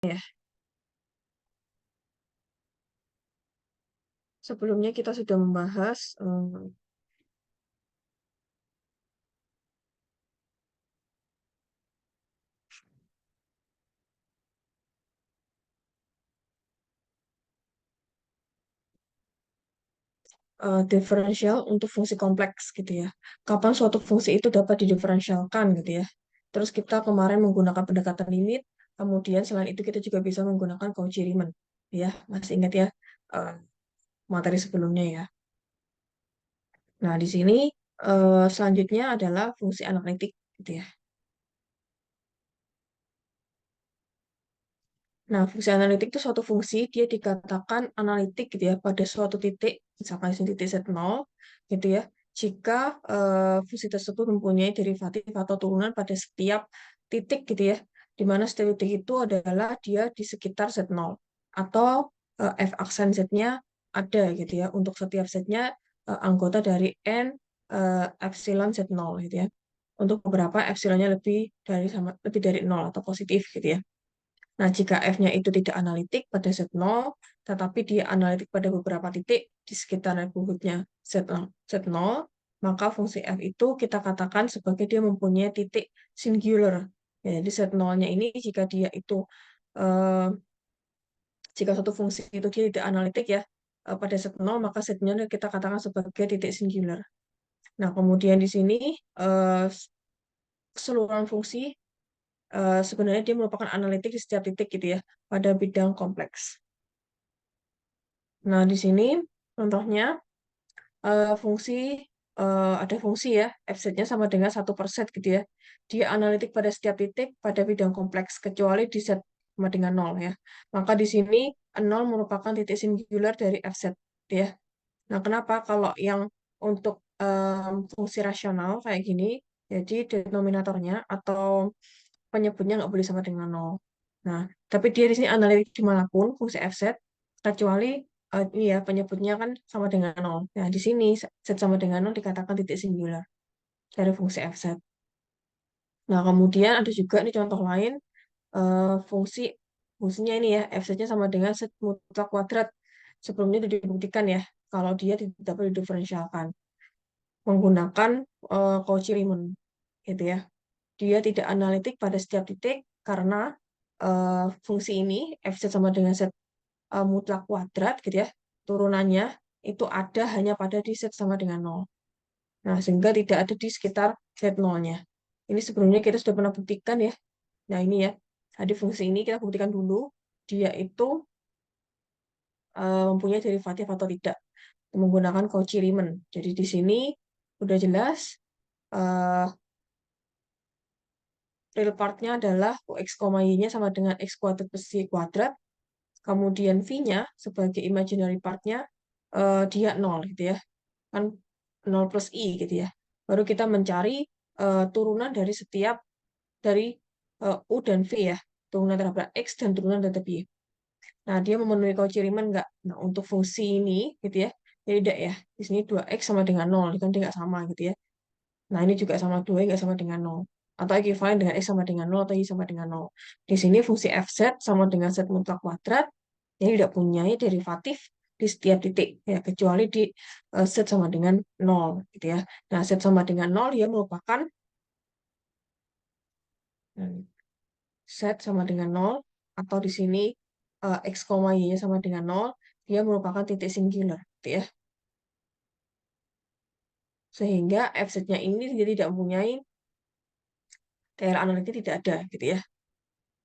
Ya, sebelumnya kita sudah membahas diferensial untuk fungsi kompleks gitu ya. Kapan suatu fungsi itu dapat didiferensialkan gitu ya. Terus kita kemarin menggunakan pendekatan limit, kemudian selain itu kita juga bisa menggunakan Cauchy-Riemann ya. Masih ingat ya eh, materi sebelumnya ya. Nah, di sini selanjutnya adalah fungsi analitik gitu ya. Nah, fungsi analitik itu suatu fungsi, dia dikatakan analitik gitu ya, pada suatu titik, misalkan di sini titik Z0, gitu ya, jika fungsi tersebut mempunyai derivatif atau turunan pada setiap titik gitu ya, di mana setiap titik itu adalah dia di sekitar Z0, atau F aksen Z-nya ada gitu ya, untuk setiap Z-nya anggota dari N epsilon Z0 gitu ya. Untuk beberapa epsilonnya lebih dari 0 atau positif gitu ya. Nah, jika F-nya itu tidak analitik pada Z0, tetapi dia analitik pada beberapa titik di sekitar neighborhood-nya Z0, Z0, maka fungsi F itu kita katakan sebagai dia mempunyai titik singular. Ya, jadi Z0-nya ini jika dia itu eh, jika suatu fungsi itu dia tidak analitik ya pada Z0, maka Z-nya kita katakan sebagai titik singular. Nah, kemudian di sini eh, keseluruhan fungsi sebenarnya dia merupakan analitik di setiap titik gitu ya pada bidang kompleks. Nah, di sini contohnya fungsi ada fungsi ya, fz-nya sama dengan 1/set gitu ya. Dia analitik pada setiap titik pada bidang kompleks kecuali di set sama dengan 0 ya. Maka di sini 0 merupakan titik singular dari fz gitu ya. Nah, kenapa kalau yang untuk fungsi rasional kayak gini, jadi denominatornya atau penyebutnya nggak boleh sama dengan 0. Nah, tapi dia di sini analitik dimanapun fungsi fz, kecuali ini ya penyebutnya kan sama dengan 0. Nah, di sini z sama dengan 0 dikatakan titik singular dari fungsi fz. Nah, kemudian ada juga nih contoh lain, fungsi fungsinya ini ya, fz-nya sama dengan z mutlak kuadrat. Sebelumnya sudah dibuktikan ya, kalau dia tidak dapat didiferensialkan menggunakan Cauchy-Riemann gitu ya. Dia tidak analitik pada setiap titik karena fungsi ini fz sama dengan z mutlak kuadrat gitu ya. Turunannya itu ada hanya pada di z sama dengan 0. Nah, sehingga tidak ada di sekitar z0-nya. Ini sebelumnya kita sudah pernah buktikan ya. Nah, ini ya. Tadi fungsi ini kita buktikan dulu dia itu mempunyai derivatif atau tidak menggunakan Cauchy-Riemann. Jadi di sini udah jelas eh, real part-nya adalah Ux, Y-nya sama dengan X kuadrat plus Y kuadrat. Kemudian V-nya sebagai imaginary part-nya dia 0 gitu ya. Kan 0 plus I gitu ya. Baru kita mencari turunan dari setiap dari U dan V ya. Turunan terhadap X dan turunan terhadap Y. Nah, dia memenuhi Cauchy-Riemann nggak? Nah, untuk fungsi ini gitu ya. Jadi tidak ya. Di sini 2X sama dengan 0. Kan dia nggak sama gitu ya. Nah, ini juga sama 2 nggak sama dengan 0. Atau equivalent dengan X sama dengan 0 atau Y sama dengan 0. Di sini fungsi Fz sama dengan Z mutlak kuadrat. Jadi tidak punya derivatif di setiap titik. Ya, kecuali di Z sama dengan 0. Gitu ya. Nah, Z sama dengan 0 dia merupakan Z sama dengan 0. Atau di sini X, Y-nya sama dengan 0. Dia merupakan titik singular. Gitu ya. Sehingga Fz-nya ini dia tidak mempunyai daerah analitik tidak ada gitu ya.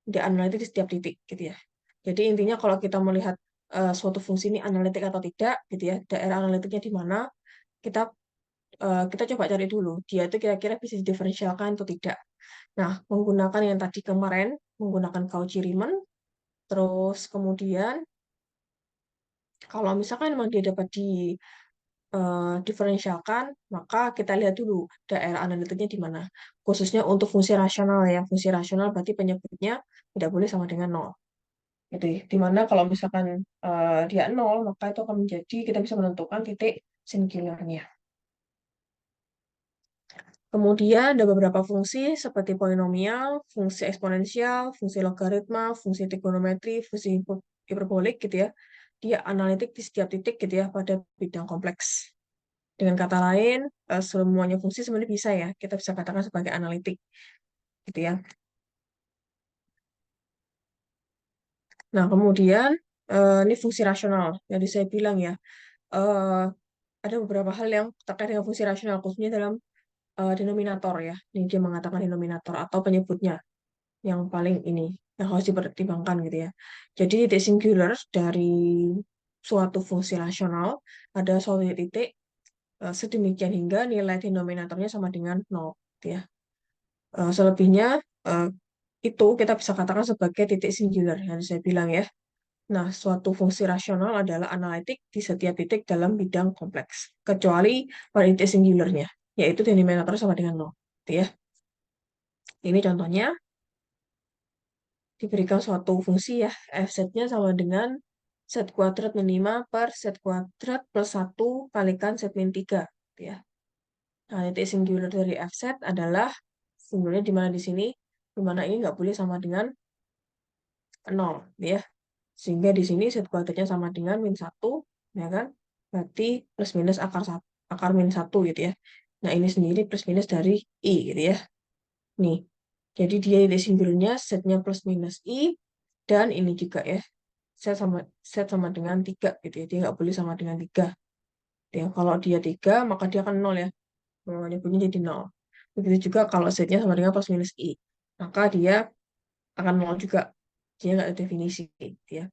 Dia analitik di setiap titik gitu ya. Jadi intinya kalau kita melihat suatu fungsi ini analitik atau tidak gitu ya, daerah analitiknya di mana, kita kita coba cari dulu dia itu kira-kira bisa diferensialkan atau tidak. Nah, menggunakan yang tadi kemarin, menggunakan Cauchy-Riemann, terus kemudian kalau misalkan memang dia dapat diferensialkan, maka kita lihat dulu daerah analitiknya di mana. Khususnya untuk fungsi rasional ya, fungsi rasional berarti penyebutnya tidak boleh sama dengan 0. Gitu ya. Dimana kalau misalkan dia 0, maka itu akan menjadi kita bisa menentukan titik singularnya. Kemudian ada beberapa fungsi seperti polinomial, fungsi eksponensial, fungsi logaritma, fungsi trigonometri, fungsi hiperbolik gitu ya. Dia analitik di setiap titik gitu ya pada bidang kompleks. Dengan kata lain, semuanya fungsi sebenarnya bisa ya, kita bisa katakan sebagai analitik gitu ya. Nah, kemudian ini fungsi rasional. Jadi saya bilang ya, eh, ada beberapa hal yang terkait dengan fungsi rasional, khususnya dalam denominator ya. Ini dia mengatakan denominator atau penyebutnya yang paling ini, yang harus dipertimbangkan gitu ya. Jadi titik singular dari suatu fungsi rasional ada suatu titik sedemikian hingga nilai denominatornya sama dengan 0 gitu ya. Selebihnya eh, itu kita bisa katakan sebagai titik singular yang saya bilang ya. Nah, suatu fungsi rasional adalah analitik di setiap titik dalam bidang kompleks, kecuali pada titik singularnya, yaitu denominator sama dengan 0. Gitu ya. Ini contohnya, diberikan suatu fungsi ya, fz-nya sama dengan z kuadrat min 5 per z kuadrat plus 1 kalikan z min 3. Gitu ya. Nah, titik singular dari fz adalah singularnya di mana di sini, di mana ini nggak boleh sama dengan 0. Gitu ya. Sehingga di sini z kuadratnya sama dengan min 1, ya kan? Berarti plus minus akar min 1 gitu ya. Nah, ini sendiri plus minus dari I gitu ya. Nih, jadi dia ini singularnya z-nya plus minus I, dan ini juga ya, z sama dengan 3 gitu ya. Dia nggak boleh sama dengan 3. Ya, kalau dia 3, maka dia akan 0 ya. Nyebutnya jadi 0. Begitu juga kalau z-nya sama dengan plus minus I. Maka dia akan 0 juga. Dia nggak ada definisi gitu ya.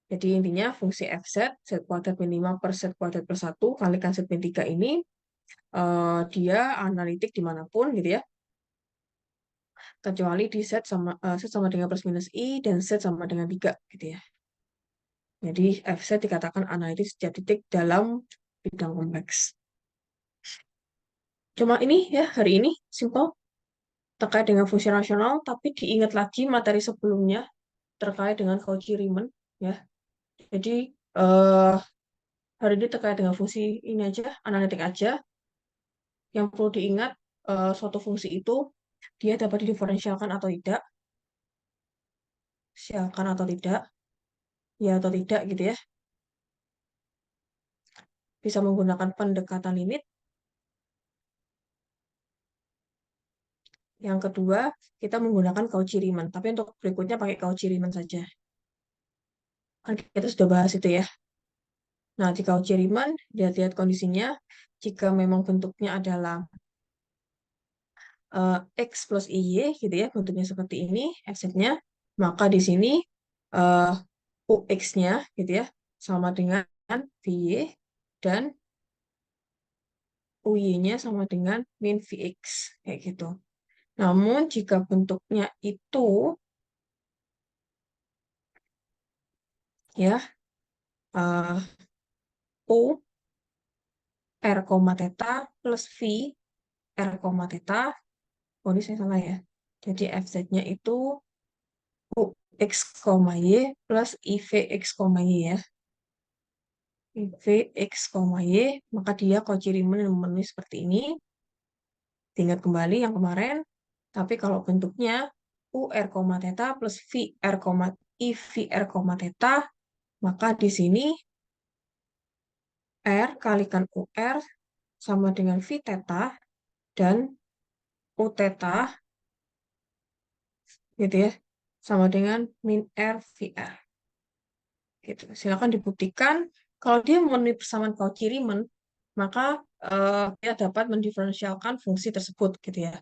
Jadi intinya fungsi fz, z kuadrat min 5 per z kuadrat plus 1 kalikan z min 3 ini dia analitik dimanapun gitu ya, kecuali di z sama dengan plus minus i dan z sama dengan 3 gitu ya. Jadi fz dikatakan analitik setiap titik dalam bidang kompleks. Cuma ini ya hari ini simple terkait dengan fungsi rasional, tapi diingat lagi materi sebelumnya terkait dengan Cauchy-Riemann ya. Jadi eh, hari ini terkait dengan fungsi ini aja, analitik aja. Yang perlu diingat, suatu fungsi itu dia dapat didiferensialkan atau tidak, sialkan atau tidak, ya atau tidak gitu ya. Bisa menggunakan pendekatan limit. Yang kedua, kita menggunakan Cauchy-Riemann. Tapi untuk berikutnya pakai Cauchy-Riemann saja. Kan kita sudah bahas itu ya. Nah, di Cauchy-Riemann, lihat-lihat kondisinya. Jika memang bentuknya adalah X plus IY gitu ya, bentuknya seperti ini, fz-nya, maka di sini uh, UX-nya gitu ya, sama dengan VY, dan UY-nya sama dengan min VX, kayak gitu. Namun, jika bentuknya itu, ya, uh, U, R, theta, plus V, R, theta, oh ini saya salah ya. Jadi FZ-nya itu UX, Y, plus IVX, Y ya. IVX, Y, maka dia Cauchy-Riemann memenuhi seperti ini. Ingat kembali yang kemarin. Tapi kalau bentuknya UR, theta plus VR, IVR, theta, maka di sini R kalikan UR sama dengan V theta dan U theta gitu ya, sama dengan min R VR. Gitu. Silakan dibuktikan kalau dia memenuhi persamaan Cauchy-Riemann, maka dia dapat mendiferensialkan fungsi tersebut gitu ya.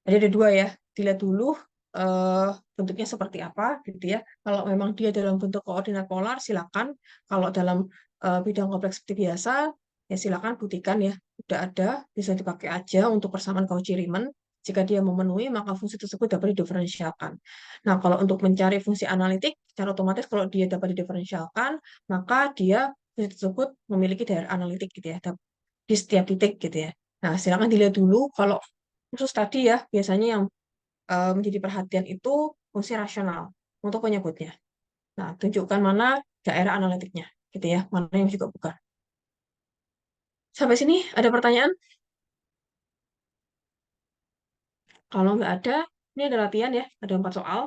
Jadi ada dua ya, dilihat dulu eh, bentuknya seperti apa gitu ya. Kalau memang dia dalam bentuk koordinat polar, silakan. Kalau dalam bidang kompleks seperti biasa, ya silakan buktikan ya. Udah ada, bisa dipakai aja untuk persamaan Cauchy-Riemann. Jika dia memenuhi, maka fungsi tersebut dapat didiferensialkan. Nah, kalau untuk mencari fungsi analitik, secara otomatis kalau dia dapat didiferensialkan, maka dia fungsi tersebut memiliki daerah analitik gitu ya, di setiap titik gitu ya. Nah, silakan dilihat dulu kalau khusus tadi ya, biasanya yang menjadi perhatian itu fungsi rasional untuk penyebutnya. Nah, tunjukkan mana daerah analitiknya, gitu ya, mana yang juga bukan. Sampai sini ada pertanyaan? Kalau nggak ada, ini ada latihan ya, ada 4 soal.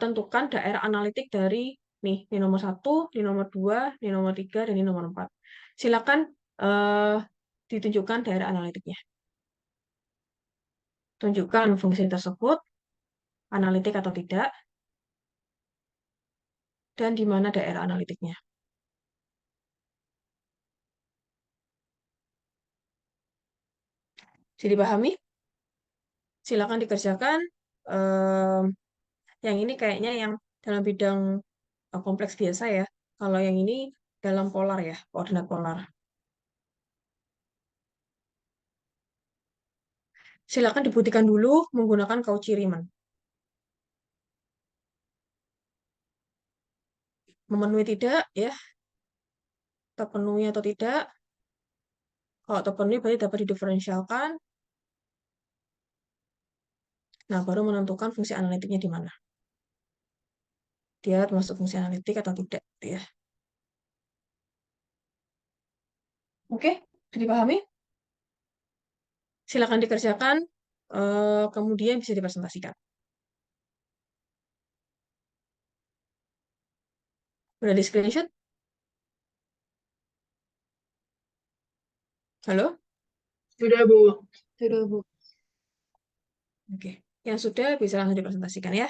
Tentukan daerah analitik dari nih, ini nomor 1, ini nomor 2, ini nomor 3, dan ini nomor 4. Silakan eh, ditunjukkan daerah analitiknya. Tunjukkan fungsi tersebut, analitik atau tidak, dan di mana daerah analitiknya. Jadi dipahami? Silakan dikerjakan. Em, yang ini kayaknya yang dalam bidang kompleks biasa ya. Kalau yang ini dalam polar ya, koordinat polar. Silakan dibuktikan dulu menggunakan Cauchy Riemann. Memenuhi tidak ya, terpenuhi atau tidak. Kalau terpenuhi berarti dapat didiferensialkan. Nah, baru menentukan fungsi analitiknya di mana. Dia termasuk fungsi analitik atau tidak, gitu ya. Oke, jadi dipahami? Silakan dikerjakan, kemudian bisa dipresentasikan. Udah di screenshot? Halo? Sudah, Bu. Sudah, Bu. Oke, yang sudah bisa langsung dipresentasikan ya.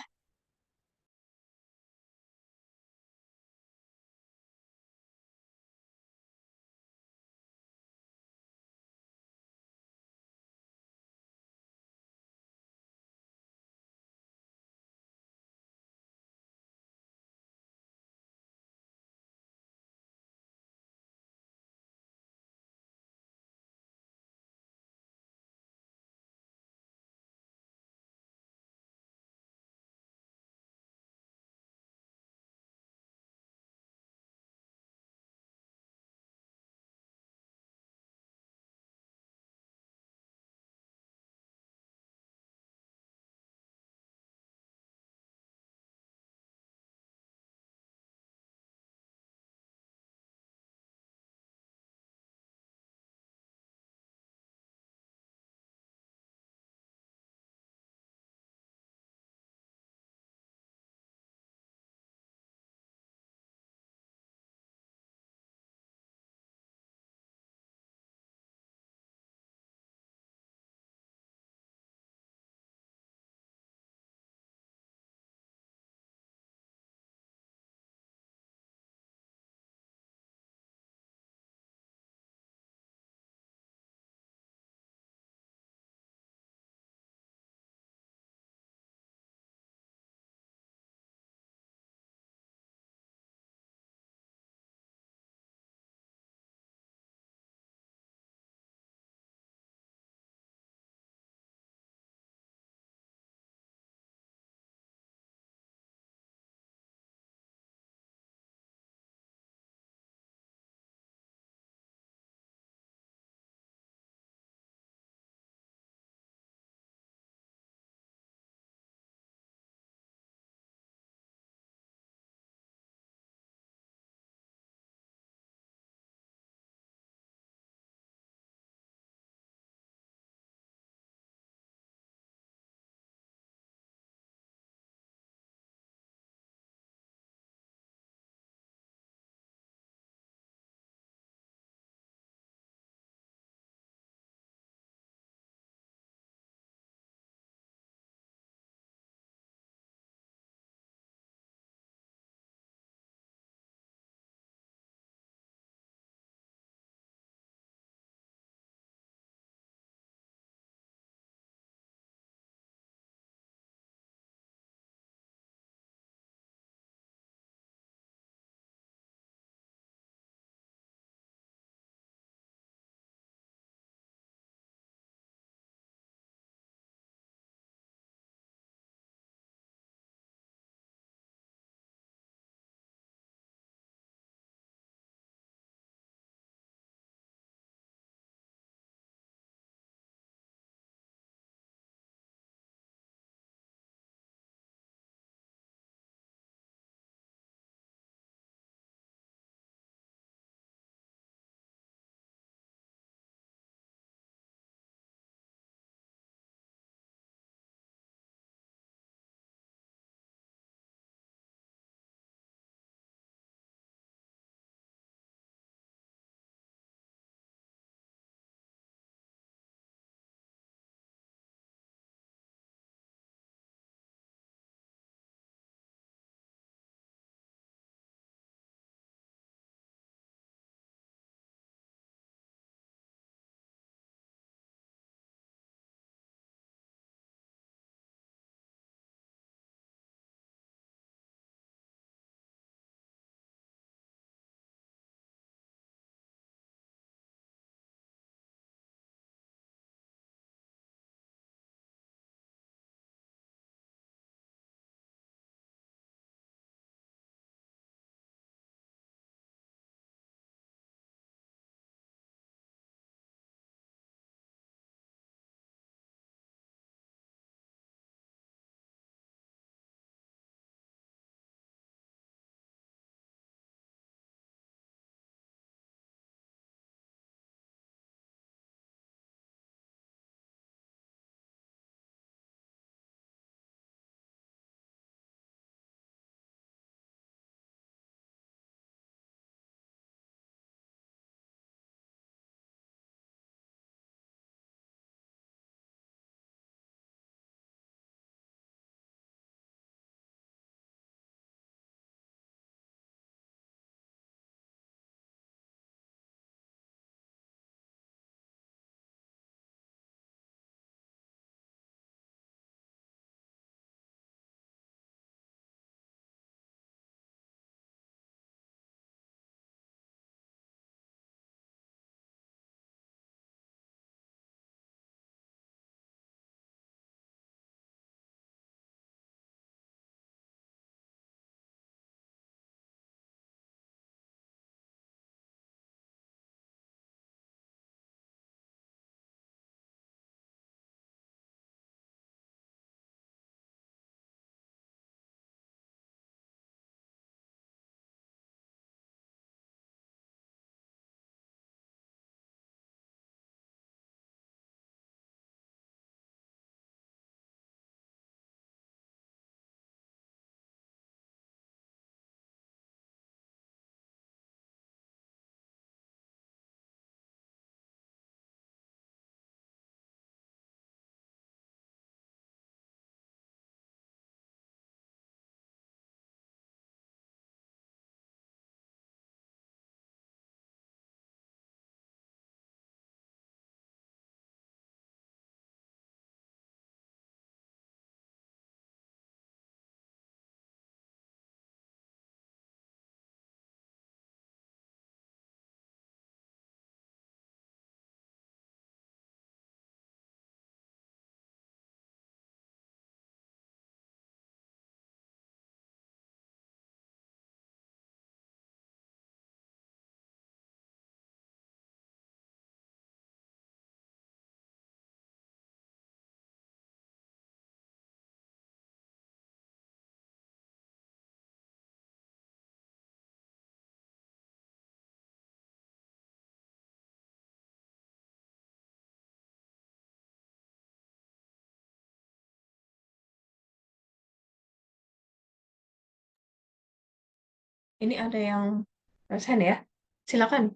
Ini ada yang raise hand ya. Silakan.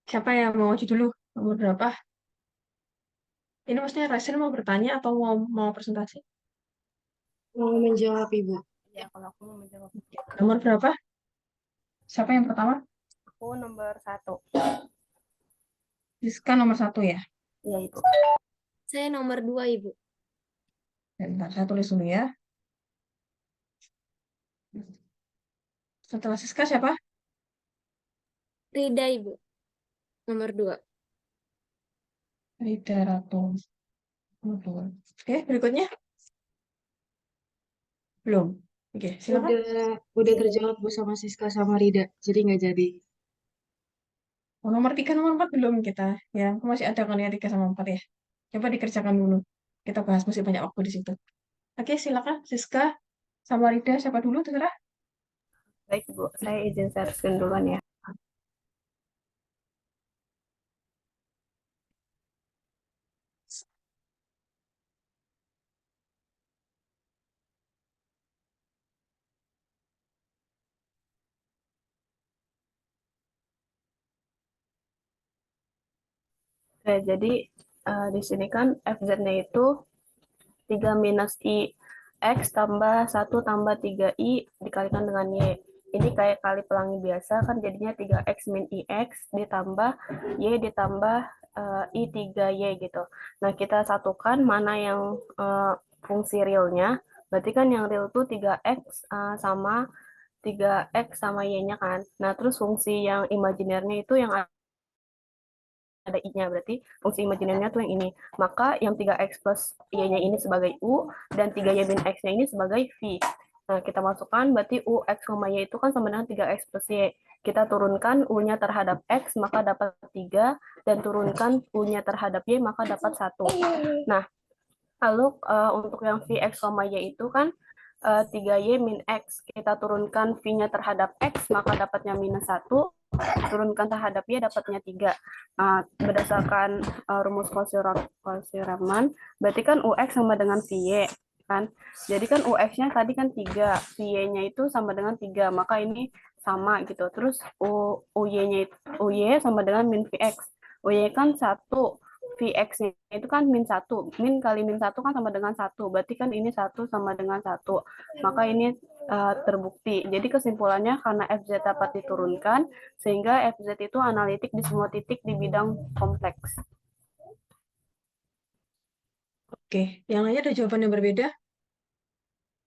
Siapa yang mau maju dulu? Nomor berapa? Ini maksudnya raise hand mau bertanya atau mau presentasi? Mau menjawab Ibu. Ya, kalau aku mau menjawab. Nomor berapa? Siapa yang pertama? Aku nomor 1. Siska nomor 1 ya. Iya, Ibu. Saya nomor 2, Ibu. Bentar, saya tulis dulu ya. Setelah Siska siapa? Rida, Ibu. Nomor 2. Rida Ratu. Nomor 2. Oke, berikutnya. Belum. Oke, silakan. Udah terjawab Bu sama Siska sama Rida. Jadi nggak jadi. Oh, nomor 3, nomor 4 belum kita. Ya, masih ada kan ya 3 sama 4 ya. Coba dikerjakan dulu. Kita bahas masih banyak waktu di situ. Oke, silakan. Siska sama Rida siapa dulu terserah. Baik, Ibu. Saya izin share screen duluan ya. Oke, jadi di sini kan FZ-nya itu 3 minus I X tambah 1 tambah 3I dikalikan dengan Y. Ini kayak kali pelangi biasa kan jadinya 3X min IX ditambah Y ditambah I 3Y gitu. Nah, kita satukan mana yang fungsi realnya. Berarti kan yang real itu 3X sama 3X sama Y-nya kan. Nah, terus fungsi yang imajinernya itu yang ada I-nya, berarti fungsi imajinernya tuh yang ini. Maka yang 3X plus Y-nya ini sebagai U, dan 3Y min X-nya ini sebagai V. Nah, kita masukkan, berarti U, X, Y itu kan sama dengan 3X plus Y. Kita turunkan U-nya terhadap X, maka dapat 3, dan turunkan U-nya terhadap Y, maka dapat 1. Nah, lalu untuk yang V, X, Y itu kan 3Y min X. Kita turunkan V-nya terhadap X, maka dapatnya minus 1. Turunkan terhadap Y, dapatnya 3. Berdasarkan rumus Cauchy-Riemann, berarti kan UX sama dengan VY. Kan? Jadi kan UX-nya tadi kan 3, VY-nya itu sama dengan 3, maka ini sama gitu. Terus UY-nya UY sama dengan min VX. UY kan 1, VX-nya itu kan min 1. Min kali min 1 kan sama dengan 1. Berarti kan ini 1 sama dengan 1. Maka ini terbukti. Jadi kesimpulannya karena FZ dapat diturunkan, sehingga FZ itu analitik di semua titik di bidang kompleks. Oke, yang lainnya ada jawaban yang berbeda?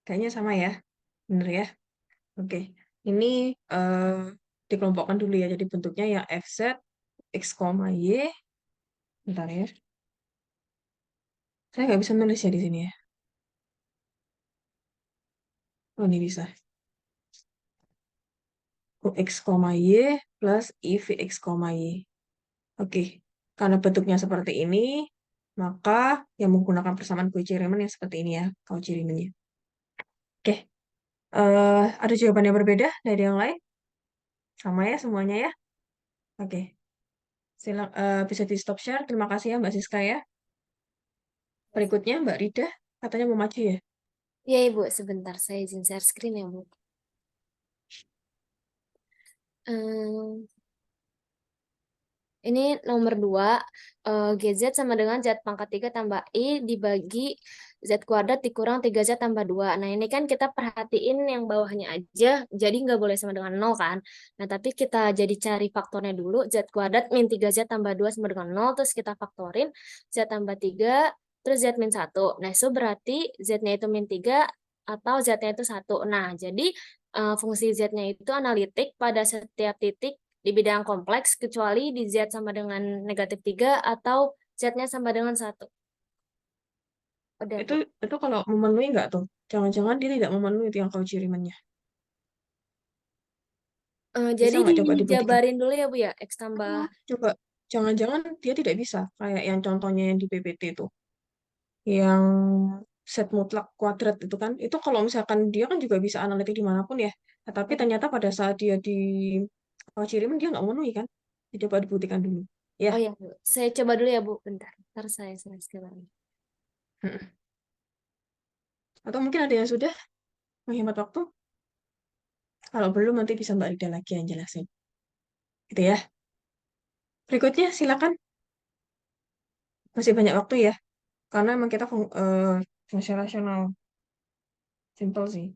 Kayaknya sama ya. Bener ya? Oke. Ini eh, dikelompokkan dulu ya. Jadi bentuknya yang FZ, X, Y. Bentar ya. Saya nggak bisa nulis ya di sini ya. Oh, ini bisa. UX, Y plus IVX, Y. Oke. Karena bentuknya seperti ini, maka yang menggunakan persamaan Cauchy-Riemann yang seperti ini ya, Cauchy-Riemannnya. Oke. Ada jawaban yang berbeda dari yang lain? Sama ya semuanya ya? Oke. Bisa di stop share. Terima kasih ya Mbak Siska ya. Berikutnya Mbak Rida, katanya mau maju ya? Ya, Ibu. Sebentar, saya izin share screen ya, Bu. Ehm, Ini nomor 2, GZ sama dengan Z pangkat 3 tambah I dibagi Z kuadrat dikurang 3Z tambah 2. Nah, ini kan kita perhatiin yang bawahnya aja, jadi nggak boleh sama dengan 0 kan. Nah, tapi kita jadi cari faktornya dulu, Z kuadrat min 3Z tambah 2 sama dengan 0, terus kita faktorin Z tambah 3, terus Z min 1. Nah, itu berarti Z-nya itu min 3 atau Z-nya itu 1. Nah, jadi fungsi Z-nya itu analitik pada setiap titik di bidang kompleks kecuali di Z sama dengan negatif 3 atau Z-nya sama dengan 1. Udah, Itu Bu. itu kalau memenuhi nggak tuh? Jangan-jangan dia tidak memenuhi itu yang Cauchy-Riemann-nya. Bisa Jadi nggak coba dibuktikan? dijabarin dulu ya, Bu ya. X tambah. Coba. Jangan-jangan dia tidak bisa. Kayak yang contohnya yang di PPT itu. Yang set mutlak kuadrat itu kan. Itu kalau misalkan dia kan juga bisa analitik dimanapun ya. Nah, tapi ternyata pada saat dia di Cauchy-Riemann dia nggak memenuhi kan. Coba dibuktikan dulu. Ya. Oh ya, Bu. Saya coba dulu ya, Bu. Bentar. Ntar saya sekarang. Atau mungkin ada yang sudah menghemat waktu. Kalau belum nanti bisa Mbak Rida lagi yang jelasin. Gitu ya. Berikutnya silakan. Masih banyak waktu ya. Karena emang kita fungsi rasional. Simple sih.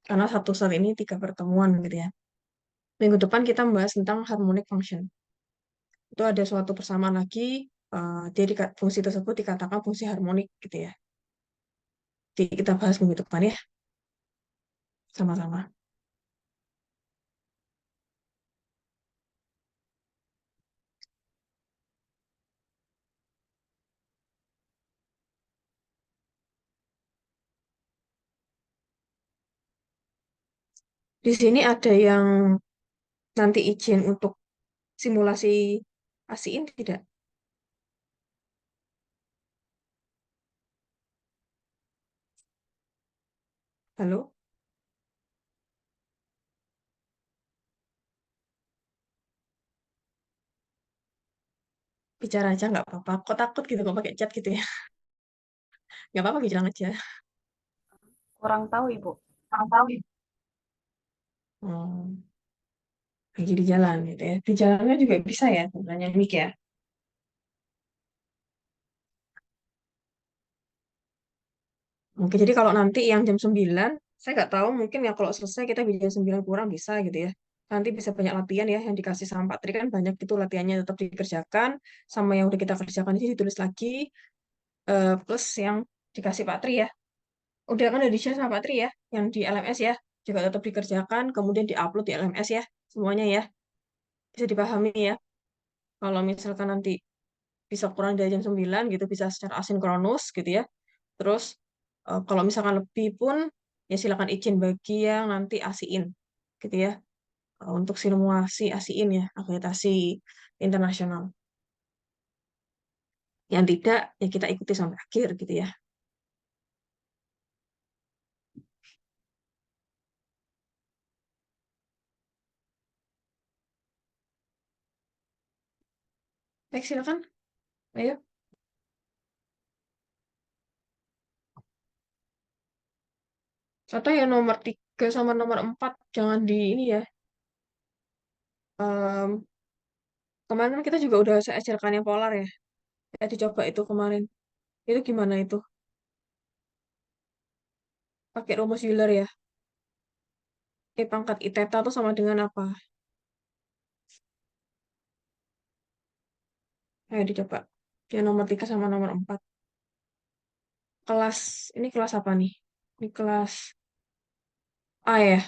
Karena satu set ini 3 pertemuan gitu ya. Minggu depan kita membahas tentang harmonic function. Itu ada suatu persamaan lagi, dia fungsi tersebut dikatakan fungsi harmonik gitu ya. Jadi kita bahas minggu depan ya, sama-sama. Di sini ada yang nanti izin untuk simulasi ASIIN tidak? Halo? Bicara aja nggak apa-apa. Kok takut gitu kok pakai chat gitu ya? Nggak apa-apa, bilang aja. Kurang tahu, Ibu. Hmm, lagi di jalan gitu ya. Di jalannya juga bisa ya sebenarnya mic ya. Oke, jadi kalau nanti yang jam 9, saya nggak tahu, mungkin ya kalau selesai kita bisa jam 9 kurang bisa gitu ya. Nanti bisa banyak latihan ya, yang dikasih sama Pak Tri kan banyak itu latihannya tetap dikerjakan, sama yang udah kita kerjakan ini ditulis lagi, plus yang dikasih Pak Tri ya. Udah kan udah di-share sama Pak Tri ya, yang di LMS ya, juga tetap dikerjakan, kemudian di-upload di LMS ya, semuanya ya. Bisa dipahami ya. Kalau misalkan nanti bisa kurang dari jam 9 gitu, bisa secara asinkronus gitu ya. Terus kalau misalkan lebih pun ya silakan izin bagi yang nanti ASIIN gitu ya. Untuk simulasi ASIIN ya, akreditasi internasional. Yang tidak ya kita ikuti sampai akhir gitu ya. Baik, silakan. Ayo. Atau yang nomor 3 sama nomor 4 jangan di ini ya. Em, Kemarin kan kita juga udah saya ajarkan yang polar ya. Ya dicoba itu kemarin. Itu gimana itu? Pakai rumus Euler ya. E pangkat I theta itu sama dengan apa? Ayo dicoba. Yang nomor 3 sama nomor 4. Kelas, ini kelas apa nih? Ini kelas A ya.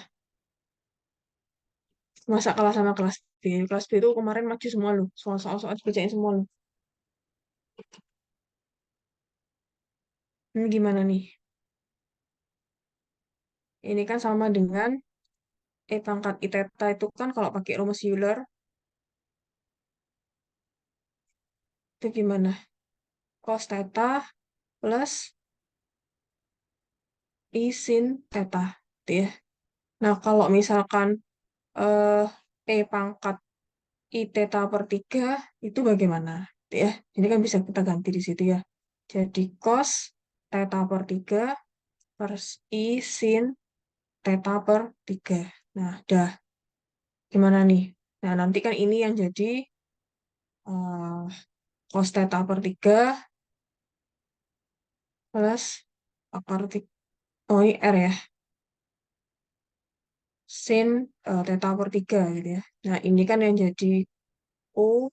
Masa kelas sama kelas B. Kelas B itu kemarin maju semua loh. Soal-soal dikerjain semua loh. Ini gimana nih? Ini kan sama dengan E pangkat I theta itu kan kalau pakai rumus Euler itu gimana? Cos theta plus I sin theta. Gitu ya. Nah, kalau misalkan eh, E pangkat I theta per 3 itu bagaimana? Gitu ya. Ini kan bisa kita ganti di situ ya. Jadi cos theta per 3 per I sin theta per 3. Nah, dah. Gimana nih? Nah, nanti kan ini yang jadi eh, cos theta per 3 plus akar 3. Oh, ini R ya. Sin theta per 3 gitu ya. Nah, ini kan yang jadi O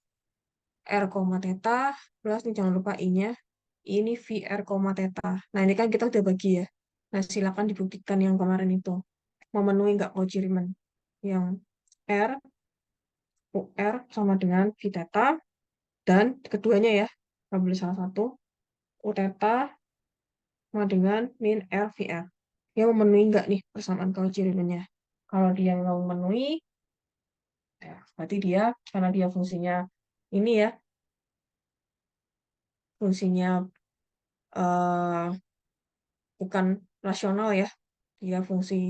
R, theta plus ini jangan lupa I-nya. Ini V R, theta. Nah, ini kan kita udah bagi ya. Nah, silakan dibuktikan yang kemarin itu. Memenuhi nggak Cauchy Riemann? Yang R, UR sama dengan V theta. Dan keduanya ya, nggak boleh salah satu. U theta sama dengan min R, VR. Dia memenuhi nggak nih persamaan Cauchy Riemann-nya? Kalau dia nggak memenuhi, ya, berarti dia, karena dia fungsinya ini ya, fungsinya eh, bukan rasional ya, dia fungsi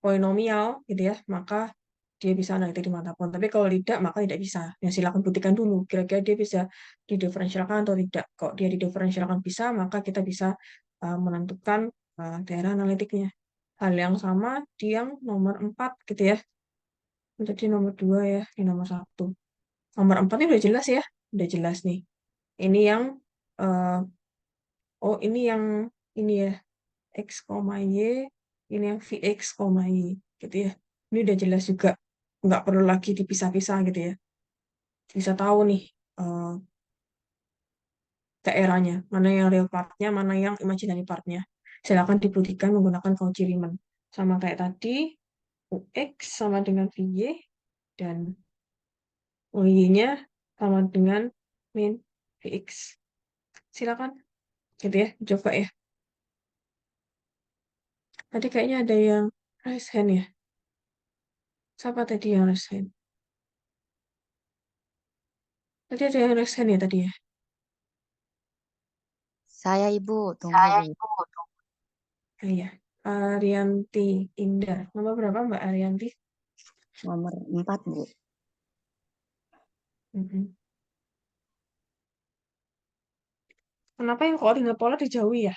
polinomial gitu ya, maka dia bisa analytic di manapun. Tapi kalau tidak, maka tidak bisa. Ya silakan buktikan dulu, kira-kira dia bisa didiferensialkan atau tidak. Kok dia didiferensialkan bisa, maka kita bisa menentukan daerah analitiknya. hal yang sama di yang nomor 4 gitu ya. Jadi nomor 2 ya, ini nomor 1. Nomor 4 ini udah jelas ya, udah jelas nih. Ini yang, eh, oh ini yang ini ya, X, Y, ini yang VX, Y gitu ya. Ini udah jelas juga, nggak perlu lagi dipisah-pisah gitu ya. Bisa tahu nih eh, daerahnya, mana yang real partnya, mana yang imaginary partnya. Silakan dibuktikan menggunakan Cauchy Riemann. Sama kayak tadi, UX sama dengan VY, dan UY-nya sama dengan min VX. Silakan, gitu ya, coba ya. Tadi kayaknya ada yang raise hand ya. Siapa tadi yang raise hand? Tadi ada yang raise hand ya tadi ya. Saya Ibu, tunggu Bu. Ah, iya. Arianti Indah. Nomor berapa Mbak Arianti? Nomor 4 Bu. Mhm. Kenapa yang koordinat pola dijauhi ya?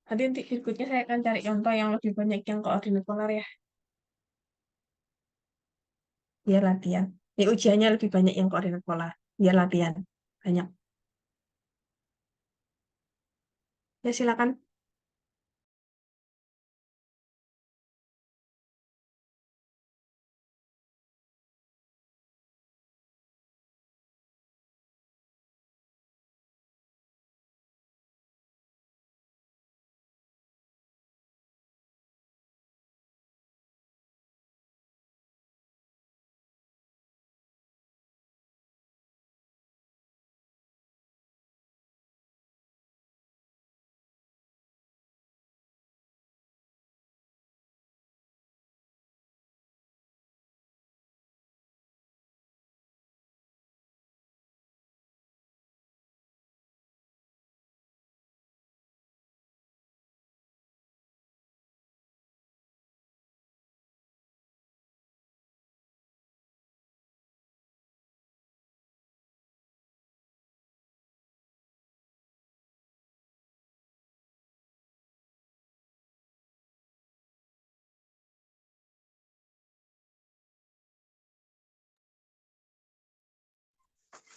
Nanti berikutnya saya akan cari contoh yang lebih banyak yang koordinat polar ya. Biar latihan. Ya, ujiannya lebih banyak yang koordinat polar. Biar latihan. Banyak. Ya, silakan.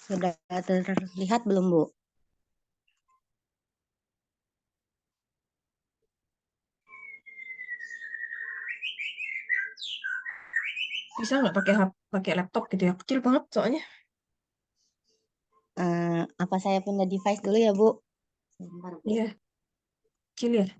Sudah terlihat belum Bu? Bisa nggak pakai pakai laptop gitu ya? Kecil banget soalnya. Apa saya pindah device dulu ya Bu? Sebentar Bu. Iya, kecil ya.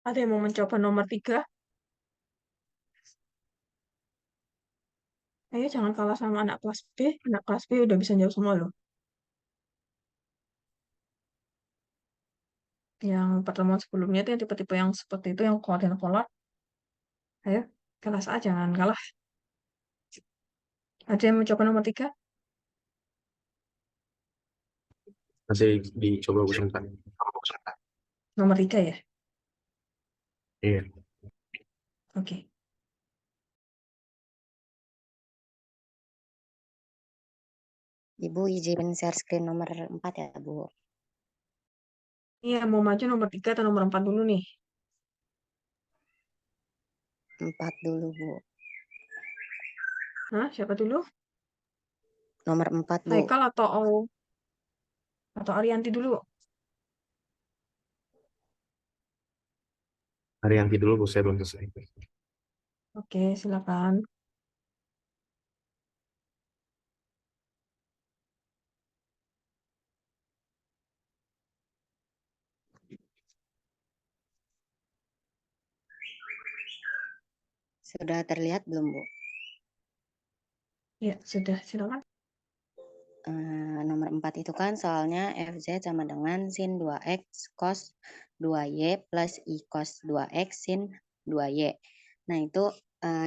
Ada yang mau mencoba nomor 3? Ayo jangan kalah sama anak kelas B. Anak kelas B udah bisa jawab semua loh. Yang pertemuan sebelumnya itu yang tipe-tipe yang seperti itu, yang koordinat polar. Ayo, kelas A jangan kalah. Ada yang mencoba nomor 3? Masih dicoba Bu sebentar. Nomor 3 ya? Iya. Oke. Ibu izin share screen nomor 4 ya, Bu. Iya, mau maju nomor 3 atau nomor 4 dulu nih? 4 dulu, Bu. Hah, siapa dulu? Nomor 4, Bu. Haikal atau Arianti dulu? Haryanti dulu Bu, saya belum selesai. Oke, silakan. Sudah terlihat belum, Bu? Ya, sudah, silakan. Nomor 4 itu kan soalnya FZ sama dengan sin 2X cos 2Y plus I cos 2X sin 2Y. Nah, itu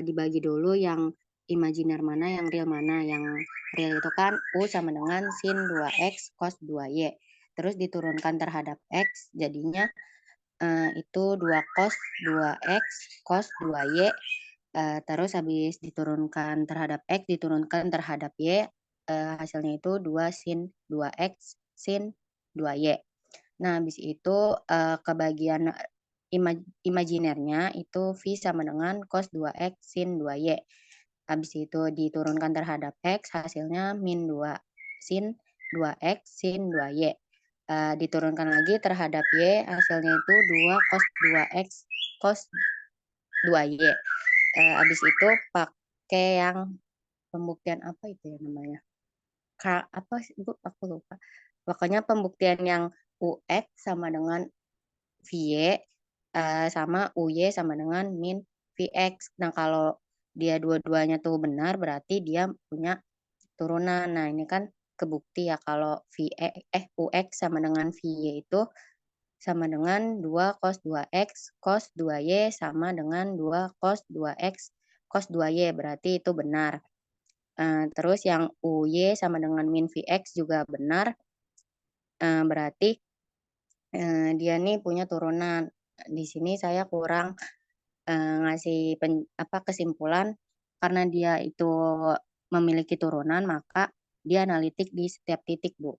dibagi dulu yang imajiner mana, yang real mana. Yang real itu kan U sama dengan sin 2X cos 2Y. Terus diturunkan terhadap X, jadinya itu 2 cos 2X cos 2Y. Terus habis diturunkan terhadap X, diturunkan terhadap Y, hasilnya itu 2 sin 2X sin 2Y. Nah, habis itu kebagian imajinernya itu V sama dengan cos 2X sin 2Y. Habis itu diturunkan terhadap X, hasilnya min 2 sin 2X sin 2Y. Diturunkan lagi terhadap Y, hasilnya itu 2 cos 2X cos 2Y. Habis itu pakai yang pembuktian apa itu ya namanya? Apa sih Bu? Aku lupa. Pokoknya pembuktian yang UX sama dengan VY sama UY sama dengan min VX. Nah, kalau dia dua-duanya tuh benar berarti dia punya turunan. Nah, ini kan kebukti ya kalau UX sama dengan VY itu sama dengan 2 cos 2X cos 2Y sama dengan 2 cos 2X cos 2Y, berarti itu benar. Terus yang UY sama dengan min VX juga benar, berarti dia nih punya turunan. Di sini saya kurang ngasih kesimpulan, karena dia itu memiliki turunan, maka dia analitik di setiap titik, Bu.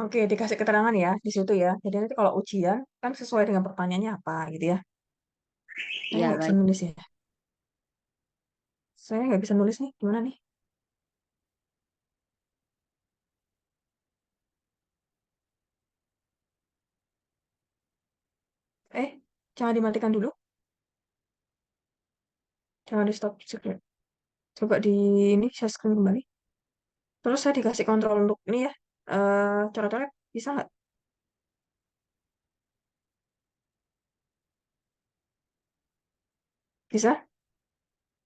Oke, dikasih keterangan ya di situ ya. Jadi nanti kalau ujian kan sesuai dengan pertanyaannya apa gitu ya. Saya Iya, nggak bisa baik. nulis ya. Saya nggak bisa nulis nih. Gimana nih? Jangan dimatikan dulu. Jangan di stop. Coba di ini share screen kembali. Terus saya dikasih kontrol untuk ini ya. Coret-coret bisa nggak? Bisa?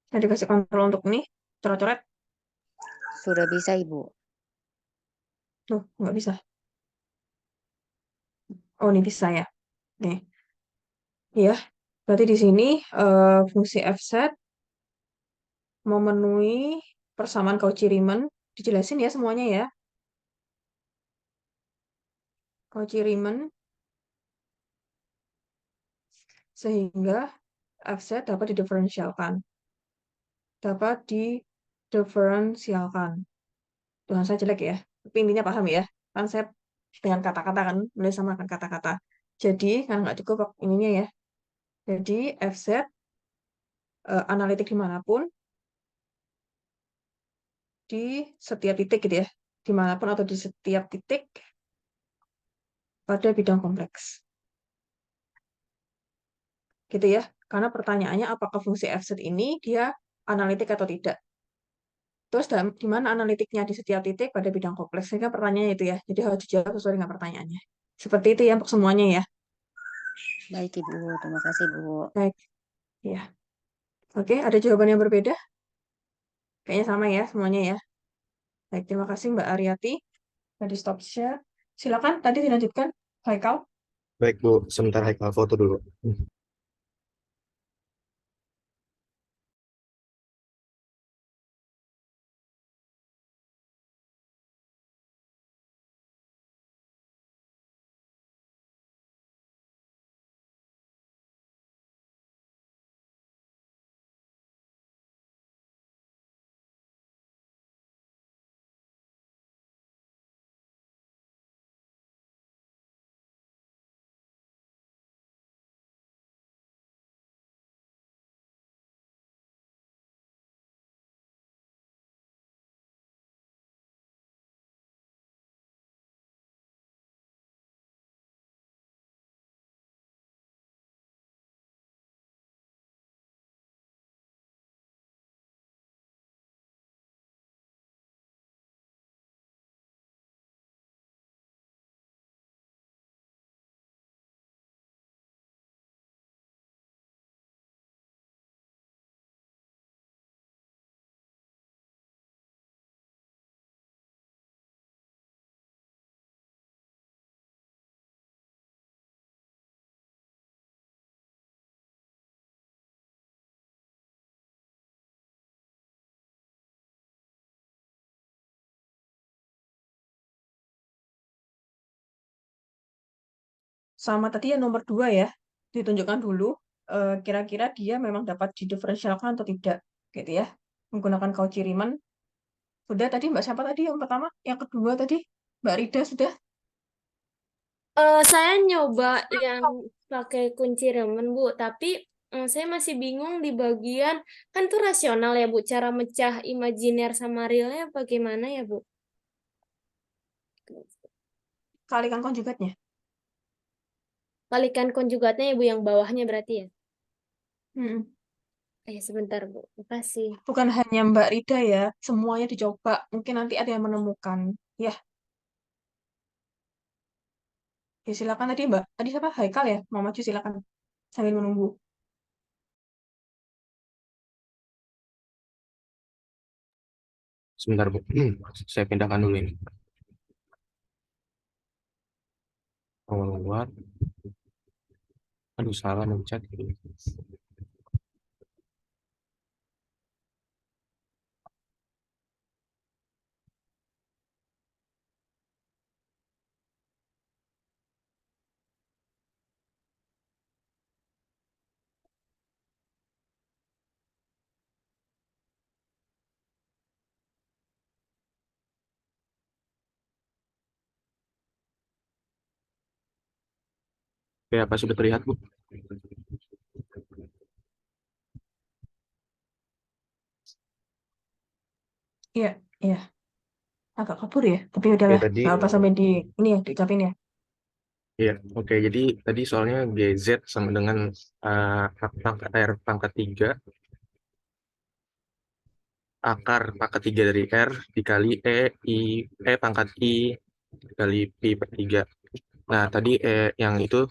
Saya dikasih kontrol untuk ini. Coret-coret. Sudah bisa, Ibu. Tuh, nggak bisa. Oh, ini bisa ya. Nih. Iya. Berarti di sini fungsi fz memenuhi persamaan Cauchy-Riemann. Dijelasin ya semuanya ya. Cauchy-Riemann sehingga fz dapat didiferensialkan. Dapat didiferensialkan. Tuhan saya jelek ya. Tapi intinya paham ya. Kan saya dengan kata-kata kan, mulai sama kan kata-kata. Jadi, kan nggak cukup ininya ya. Jadi, FZ analitik dimanapun, di setiap titik gitu ya. Dimanapun atau di setiap titik pada bidang kompleks. Gitu ya. Karena pertanyaannya apakah fungsi FZ ini dia analitik atau tidak. Terus di mana analitiknya di setiap titik pada bidang kompleks. Sehingga pertanyaannya itu ya. Jadi harus dijawab sesuai dengan pertanyaannya. Seperti itu ya untuk semuanya ya. Baik Ibu, terima kasih Bu. Baik. Ya. Oke, ada jawaban yang berbeda? Kayaknya sama ya semuanya ya. Baik, terima kasih Mbak Aryati. Tadi stop share. Silakan tadi dilanjutkan. Haikal. Baik Bu, sebentar Haikal foto dulu. Sama tadi yang nomor 2 ya. Ditunjukkan dulu kira-kira dia memang dapat didiferensialkan atau tidak. Gitu ya. Menggunakan Cauchy-Riemann. Sudah tadi Mbak siapa tadi yang pertama? Yang kedua tadi? Mbak Rida sudah? Saya nyoba yang pakai kunci Riemann, Bu, tapi saya masih bingung di bagian, kan itu rasional ya, Bu, cara mecah imajiner sama realnya bagaimana ya, Bu? Kalikan konjugatnya. Kalikan konjugatnya ya, Bu, yang bawahnya berarti ya? Hmm. Sebentar, Bu. Makasih. Bukan hanya Mbak Rida ya. Semuanya dicoba. Mungkin nanti ada yang menemukan. Ya, ya silakan tadi Mbak. Tadi siapa? Haikal ya? Mau maju silakan. Sambil menunggu. Sebentar Bu, saya pindahkan dulu ini. Awal. Aduh, salah mencet. Oke, apa sudah terlihat Bu? Iya, iya. Agak kabur ya. Tapi Oke, udahlah. tadi Nggak apa sampai di ini ya, diucapin ya. iya, oke. Jadi tadi soalnya GZ sama dengan pangkat R pangkat 3 akar pangkat 3 dari R dikali E pangkat I dikali Pi per 3. Nah, tadi yang itu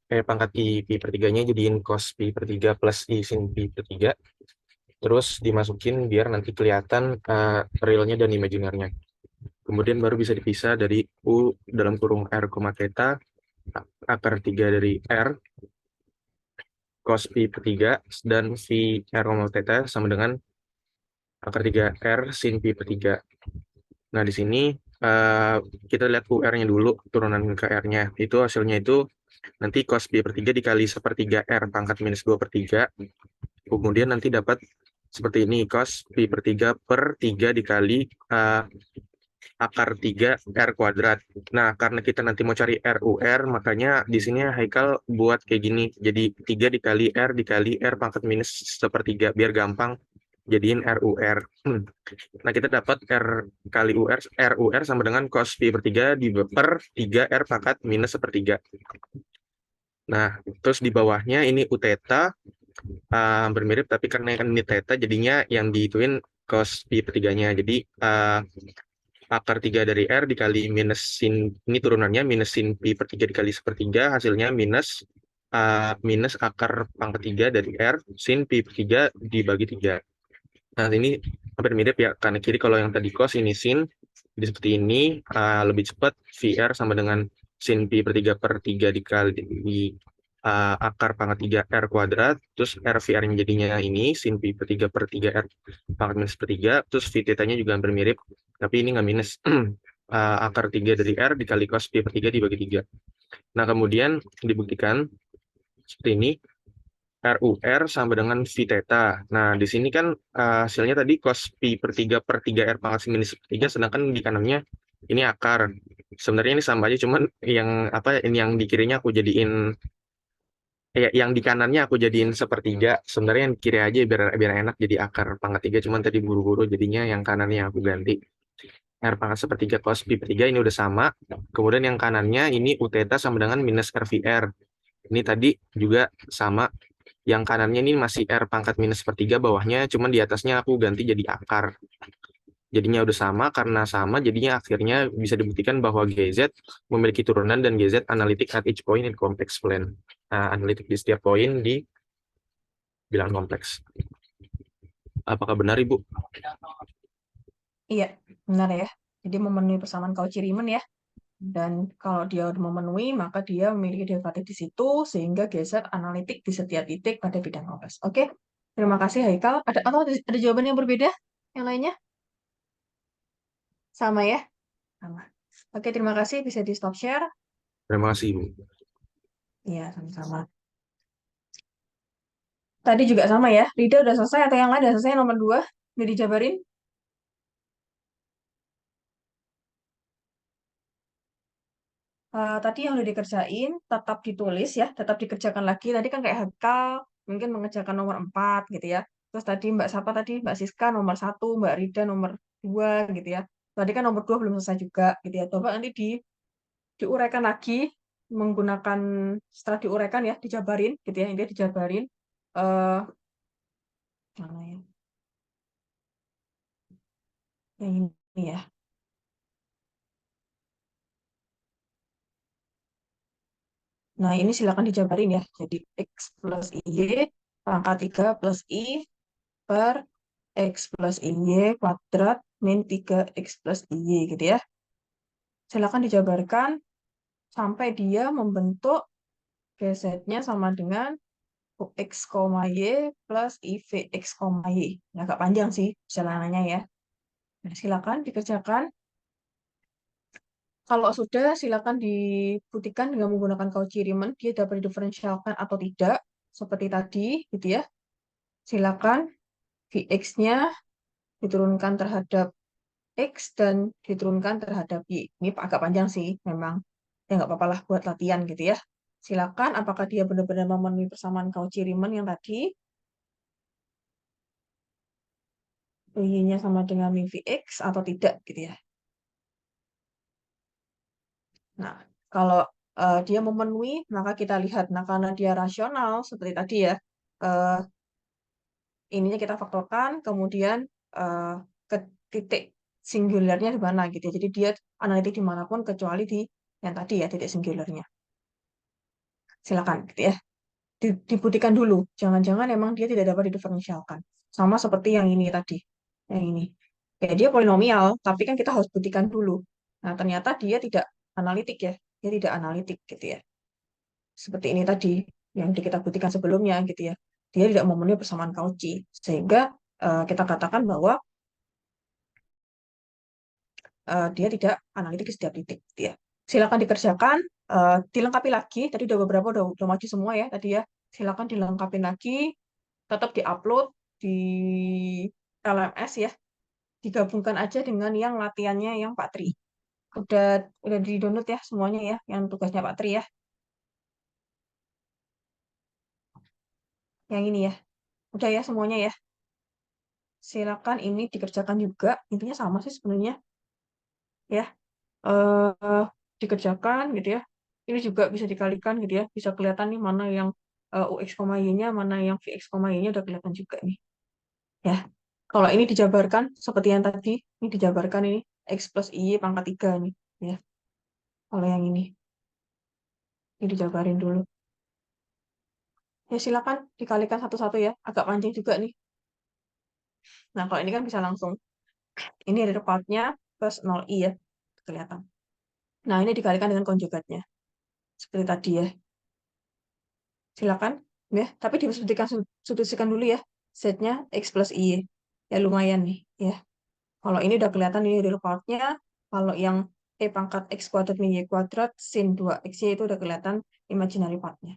pangkat Pi per 3-nya jadiin cos Pi per 3 plus I sin Pi per 3. Terus dimasukin biar nanti kelihatan realnya dan imajinernya. Kemudian baru bisa dipisah dari U dalam kurung R, theta, akar 3 dari R, cos Pi per 3, dan V R, theta sama dengan akar 3 R sin Pi per 3. Nah, di sini kita lihat UR-nya dulu, turunan ke R-nya. Itu hasilnya itu nanti cos Pi per 3 dikali sepertiga R pangkat minus 2 per 3. Kemudian nanti dapat seperti ini, cos Pi per 3 per 3 dikali akar 3 R kuadrat. Nah, karena kita nanti mau cari RUR, makanya di sini Haikal buat kayak gini. Jadi 3 dikali R pangkat minus sepertiga, biar gampang jadiin RUR. Nah, kita dapat R kali RUR sama dengan cos Pi per 3 per 3 R pangkat minus sepertiga. Nah, terus di bawahnya ini U theta, hampir mirip, tapi karena ini theta, jadinya yang dihituin cos pi per 3-nya. Jadi akar 3 dari R dikali minus sin, ini turunannya minus sin pi per 3 dikali sepertiga, hasilnya minus akar pangkat 3 dari R sin pi per 3 dibagi 3. Nah, ini hampir mirip ya, karena kiri kalau yang tadi cos ini sin, jadi seperti ini, lebih cepat VR sama dengan sin pi per 3 dikali akar pangkat 3 R kuadrat, terus R VR-nya jadinya ini, sin pi per 3 R pangkat minus per 3, terus V theta-nya juga hampir mirip, tapi ini nggak minus. Akar 3 dari R dikali cos pi per 3 dibagi 3. Nah, kemudian dibuktikan seperti ini, RUR sama dengan V theta. Nah, di sini kan hasilnya tadi cos pi per 3 R pangkat minus per 3, sedangkan di kanannya ini akar. Sebenarnya ini sama aja, cuman yang ini yang di kirinya aku jadiin, yang di kanannya aku jadiin sepertiga. Sebenarnya yang kiri aja biar enak jadi akar pangkat 3, cuman tadi buru-buru jadinya yang kanannya aku ganti. R pangkat sepertiga cos pi per 3 ini udah sama. Kemudian yang kanannya ini U theta sama dengan minus RVR. Ini tadi juga sama. Yang kanannya ini masih R pangkat minus per 3 bawahnya, cuman di atasnya aku ganti jadi akar. Jadinya udah sama, karena sama jadinya akhirnya bisa dibuktikan bahwa GZ memiliki turunan dan GZ analitik at each point in complex plane. Analitik di setiap poin di bilangan kompleks. Apakah benar, Ibu? Iya, benar ya. Jadi memenuhi persamaan Cauchy-Riemann ya. Dan kalau dia udah memenuhi, maka dia memiliki derivatif di situ, sehingga geser analitik di setiap titik pada bidang kompleks. Oke, terima kasih Haikal. Ada jawaban yang berbeda? Yang lainnya? Sama ya? Sama. Oke, terima kasih. Bisa di stop share. Terima kasih, Ibu. Iya, sama-sama. Tadi juga sama ya. Rida udah selesai atau yang lain udah selesai nomor 2? Udah dijabarin? Tadi yang udah dikerjain tetap ditulis ya, tetap dikerjakan lagi. Tadi kan kayak Hakal mungkin mengerjakan nomor 4 gitu ya. Terus tadi Mbak Siska nomor 1, Mbak Rida nomor 2 gitu ya. Tadi kan nomor 2 belum selesai juga gitu ya. Coba nanti diuraikan lagi menggunakan, setelah diuraikan ya, dijabarin gitu ya. Ini dijabarin eh mana ya? Yang ini ya. Nah, ini silakan dijabarin ya. Jadi X plus Y pangkat 3 plus I per X plus Y kuadrat min 3X plus Y gitu ya. Silakan dijabarkan sampai dia membentuk GZ-nya sama dengan UX, Y plus IVX, Y. Ini agak panjang sih jalanannya ya. Nah, silakan dikerjakan. Kalau sudah, silakan dibuktikan dengan menggunakan Cauchy-Riemann, dia dapat diferensialkan atau tidak, seperti tadi, gitu ya. Silakan Vx-nya diturunkan terhadap X dan diturunkan terhadap Y. Ini agak panjang sih, memang. Ya nggak apa-apa lah buat latihan gitu ya. Silakan, apakah dia benar-benar memenuhi persamaan Cauchy-Riemann yang tadi? Y-nya sama dengan Vx atau tidak gitu ya. Nah, kalau dia memenuhi, maka kita lihat. Nah, karena dia rasional, seperti tadi ya, eh, ininya kita faktorkan, kemudian ke titik singularnya di mana gitu ya. Jadi dia analitik dimanapun kecuali di yang tadi ya, titik singularnya. Silakan gitu ya. Dibuktikan dulu. Jangan-jangan emang dia tidak dapat didiferensialkan. Sama seperti yang ini tadi. Yang ini. Ya, dia polinomial, tapi kan kita harus buktikan dulu. Nah, ternyata dia tidak analitik ya. Dia tidak analitik gitu ya. Seperti ini tadi yang kita buktikan sebelumnya gitu ya. Dia tidak memenuhi persamaan Cauchy, sehingga kita katakan bahwa dia tidak analitik di setiap titik gitu ya. Silakan dikerjakan, dilengkapi lagi. Tadi udah beberapa udah maju semua ya tadi ya. Silakan dilengkapi lagi, tetap diupload di LMS ya. Digabungkan aja dengan yang latihannya yang Pak Tri. Udah di-download ya semuanya ya, yang tugasnya Pak Tri ya. Yang ini ya. Udah ya semuanya ya. Silakan ini dikerjakan juga. Intinya sama sih sebenarnya. Ya. eh Dikerjakan gitu ya. Ini juga bisa dikalikan gitu ya. Bisa kelihatan nih mana yang UX, Y-nya, mana yang VX, Y-nya udah kelihatan juga nih. Ya. Kalau ini dijabarkan seperti yang tadi, ini dijabarkan ini X plus Y pangkat 3 nih. Ya. Kalau yang ini dijabarin dulu. Ya silakan dikalikan satu-satu ya. Agak panjang juga nih. Nah, kalau ini kan bisa langsung. Ini ada partnya plus 0i ya. Kelihatan. Nah, ini dikalikan dengan konjugatnya. Seperti tadi ya. Silakan. Ya, tapi disubstitusikan dulu ya. Z-nya X plus Y. Ya lumayan nih. Ya. Kalau ini udah kelihatan ini real partnya. Kalau yang E pangkat X kuadrat min Y kuadrat sin 2XY itu udah kelihatan imaginary partnya.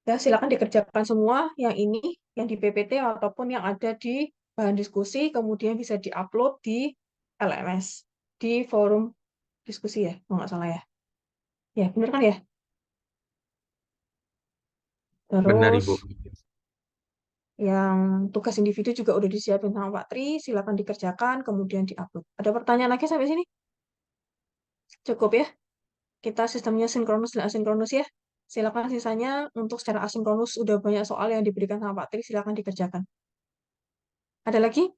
Ya, silakan dikerjakan semua yang ini, yang di PPT ataupun yang ada di bahan diskusi, kemudian bisa diupload di LMS, di forum diskusi ya, kalau nggak salah ya. Ya, bener kan ya? Benar, Terus Ibu. yang tugas individu juga udah disiapin sama Pak Tri, silakan dikerjakan, kemudian diupload. Ada pertanyaan lagi sampai sini? Cukup ya? Kita sistemnya sinkronus dan asinkronus ya. Silakan sisanya untuk secara asinkronus udah banyak soal yang diberikan sama Pak Tri, silakan dikerjakan. Ada lagi?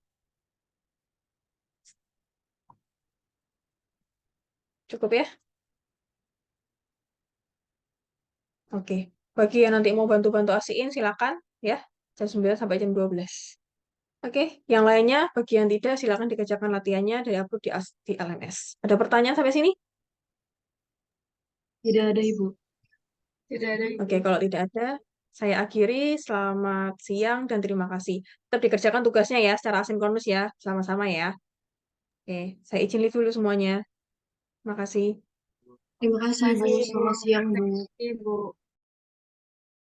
Cukup ya? Oke. Bagi yang nanti mau bantu-bantu asiin, silakan ya. Jam 9 sampai jam 12. Oke, yang lainnya bagi yang tidak silakan dikerjakan latihannya dari upload di LMS. Ada pertanyaan sampai sini? Tidak ada, Ibu. Tidak ada, Ibu. Oke, kalau tidak ada, saya akhiri. Selamat siang dan terima kasih. Tetap dikerjakan tugasnya ya secara asinkronus ya, sama-sama ya. Oke, saya izin live dulu semuanya. Terima kasih. Terima kasih, Bu. Kasih, Bu. Selamat siang, Bu. Ibu.